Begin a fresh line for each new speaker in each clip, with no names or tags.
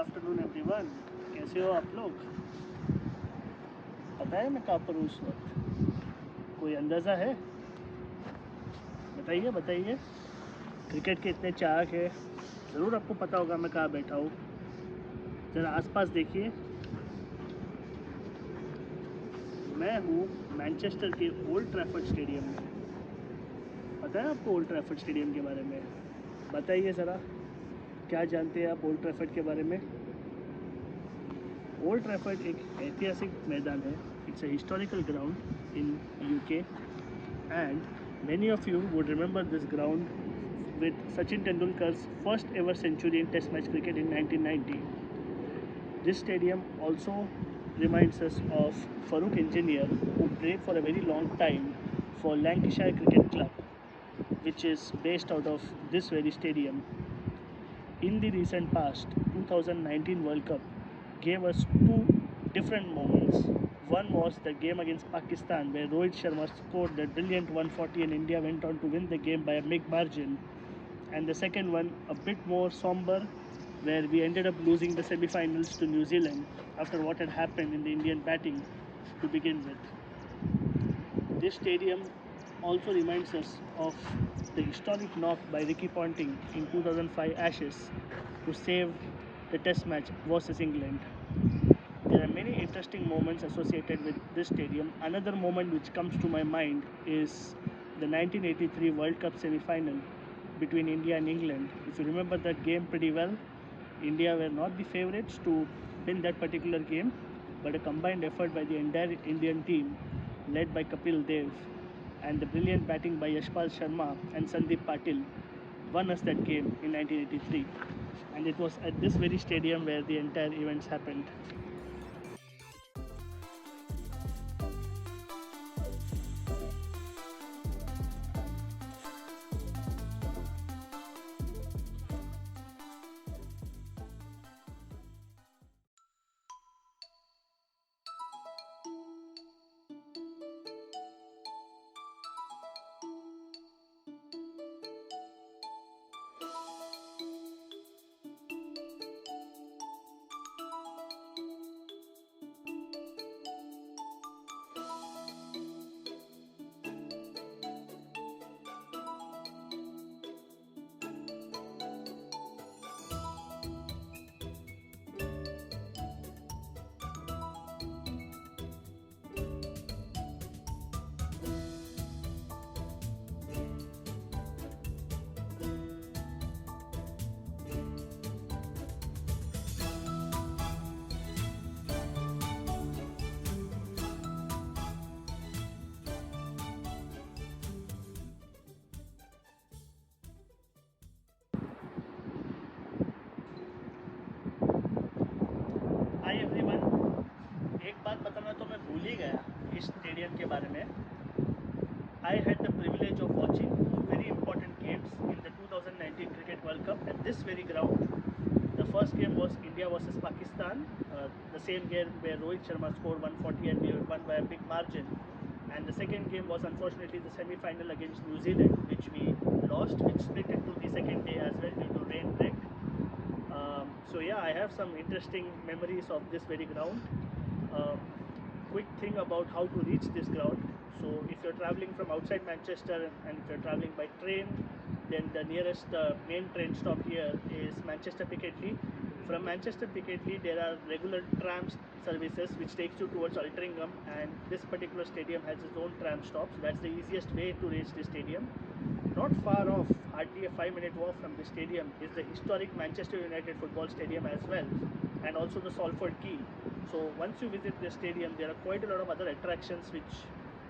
Afternoon everyone. कैसे हो आप लोग? पता है मैं कहाँ पर हूँ उस वक्त? कोई अंदाज़ा है? बताइए बताइए। क्रिकेट के इतने चाहक है, ज़रूर आपको पता होगा मैं कहाँ बैठा हूँ। ज़रा आसपास देखिए। मैं हूँ मैनचेस्टर के ओल्ड ट्रैफर्ड स्टेडियम में। पता है आपको ओल्ड ट्रैफर्ड स्टेडियम के बारे में? बताइए ज़रा, क्या जानते हैं आप ओल्ड ट्रैफर्ड के बारे में? ओल्ड ट्रैफर्ड एक ऐतिहासिक मैदान है। It's a historical ground in UK and many of you would remember this ground with Sachin Tendulkar's first ever century in Test match cricket in 1990. This stadium also reminds us of Farooq Engineer, who played for a very long time for Lancashire Cricket Club, which is based out of this very stadium. In the recent past, 2019 World Cup gave us two different moments. One was the game against Pakistan, where Rohit Sharma scored that brilliant 140 and India went on to win the game by a big margin. And the second one, a bit more somber, where we ended up losing the semi-finals to New Zealand after what had happened in the Indian batting to begin with. This stadium also reminds us of the historic knock by Ricky Ponting in 2005 Ashes to save the Test match versus England. There are many interesting moments associated with this stadium. Another moment which comes to my mind is the 1983 World Cup semi-final between India and England. If you remember that game pretty well, India were not the favourites to win that particular game, but a combined effort by the entire Indian team led by Kapil Dev and the brilliant batting by Yashpal Sharma and Sandeep Patil won us that game in 1983. And it was at this very stadium where the entire events happened. Hi everyone, एक बात बताना तो मैं भूल ही गया इस stadium के बारे में। I had the privilege of watching two very important games in the 2019 Cricket World Cup at this very ground. The first game was India versus Pakistan, the same game where Rohit Sharma scored 140 and we won by a big margin. And the second game was unfortunately the semi-final against New Zealand, which we lost, which split into the second day as well due to rain break. So yeah, I have some interesting memories of this very ground. Quick thing about how to reach this ground. So if you're traveling from outside Manchester and if you're traveling by train, then the nearest main train stop here is Manchester Piccadilly. From Manchester Piccadilly there are regular tram services which takes you towards Altrincham, and this particular stadium has its own tram stop, so that's the easiest way to reach the stadium. Not far off, hardly a 5-minute walk from the stadium, is the historic Manchester United football stadium as well, and also the Salford Quay. So once you visit the stadium, there are quite a lot of other attractions which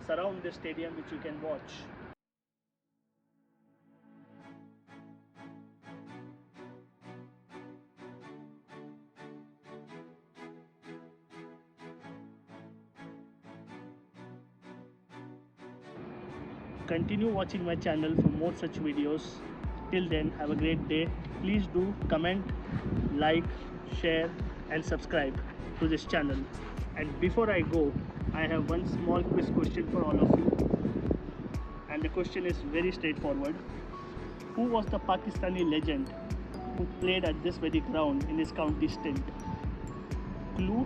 surround the stadium which you can watch. Continue watching my channel for more such videos. Till then, have a great day. Please do comment, like, share and subscribe to this channel. And before I go, I have one small quiz question for all of you. And the question is very straightforward. Who was the Pakistani legend who played at this very ground in his county stint. Clue: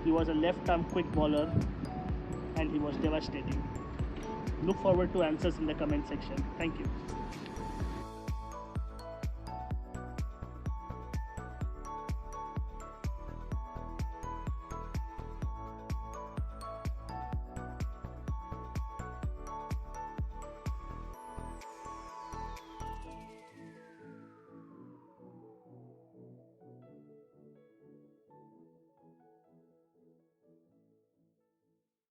he was a left-arm quick bowler and he was devastating. Look forward to answers in the comment section. Thank you.